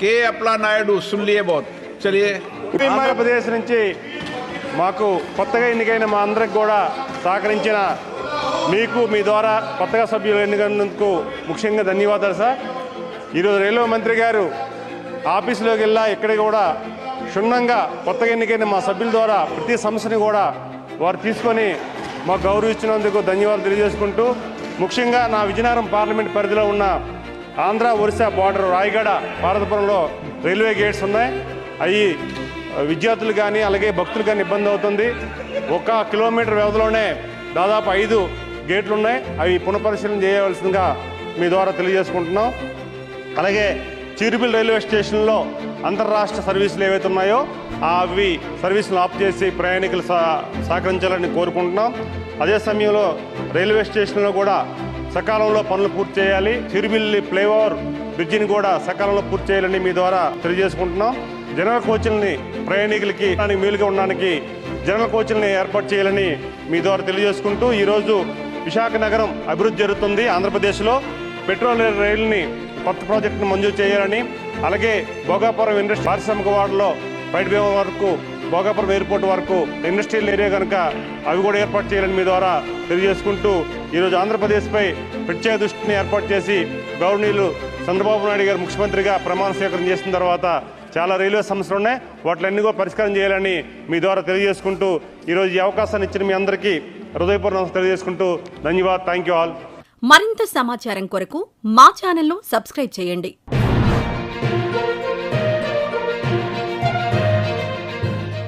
के अपला नायडू सुन लिए बहुत चलिए ఆంధ్రప్రదేశ్ నుంచి మాకు కొత్తగా ఎన్నికైన మా అందరికి కూడా సహకరించిన మీకు మీ ద్వారా కొత్తగా సభ్యులు ఎన్నికైనందుకు ముఖ్యంగా ధన్యవాదాలు సార్. ఈరోజు రైల్వే మంత్రి గారు ఆఫీసులోకి వెళ్ళా ఇక్కడ కూడా క్షుణ్ణంగా కొత్తగా ఎన్నికైన మా సభ్యుల ద్వారా ప్రతి సమస్యని కూడా వారు తీసుకొని మాకు గౌరవించినందుకు ధన్యవాదాలు తెలియజేసుకుంటూ, ముఖ్యంగా నా విజయనగరం పార్లమెంట్ పరిధిలో ఉన్న ఆంధ్ర ఒరిస్సా బార్డర్ రాయగడ భారతపురంలో రైల్వే గేట్స్ ఉన్నాయి. అవి విద్యార్థులు కానీ అలాగే భక్తులు కానీ ఇబ్బంది అవుతుంది. 1 కిలోమీటర్ వ్యవధిలోనే దాదాపు 5 గేట్లు ఉన్నాయి. అవి పునఃపరిశీలన చేయవలసిందిగా మీ ద్వారా తెలియజేసుకుంటున్నాం. అలాగే చీరుబిల్ రైల్వే స్టేషన్లో అంతర్రాష్ట్ర సర్వీసులు ఏవైతే ఉన్నాయో అవి సర్వీసులు ఆఫ్ చేసి ప్రయాణికులు సహకరించాలని కోరుకుంటున్నాం. అదే సమయంలో రైల్వే స్టేషన్లో కూడా సకాలంలో పనులు పూర్తి చేయాలి. చీరుబిల్లి ఫ్లైఓవర్ బ్రిడ్జిని కూడా సకాలంలో పూర్తి చేయాలని మీ ద్వారా తెలియజేసుకుంటున్నాం. జనరల్ కోచ్లని ప్రయాణికులకి మేలుగా ఉండడానికి జనరల్ కోచ్లని ఏర్పాటు చేయాలని మీ ద్వారా తెలియజేసుకుంటూ, ఈరోజు విశాఖ నగరం అభివృద్ధి జరుగుతుంది. ఆంధ్రప్రదేశ్లో పెట్రోల్ రైలుని కొత్త ప్రాజెక్టును మంజూరు చేయాలని, అలాగే భోగాపురం ఇండస్ట్రీ పారిశ్రామిక వార్డులో బయట వరకు భోగాపురం ఎయిర్పోర్ట్ వరకు ఇండస్ట్రియల్ ఏరియా కనుక అవి కూడా ఏర్పాటు చేయాలని మీ ద్వారా తెలియజేసుకుంటూ, ఈరోజు ఆంధ్రప్రదేశ్పై ప్రత్యేక దృష్టిని ఏర్పాటు చేసి గవర్నీయులు చంద్రబాబు నాయుడు గారు ముఖ్యమంత్రిగా ప్రమాణ స్వీకారం చేసిన తర్వాత చాలా రైల్వే సమస్యలు ఉన్నాయి, వాటిలన్నీ కూడా పరిష్కారం చేయాలని మీ ద్వారా తెలియజేసుకుంటూ, ఈరోజు ఈ అవకాశాన్ని ఇచ్చిన మీ అందరికీ హృదయపూర్వకంగా తెలియజేసుకుంటూ ధన్యవాదాలు. Thank you all. మరింత సమాచారం కొరకు మా ఛానల్ను సబ్స్క్రైబ్ చేయండి.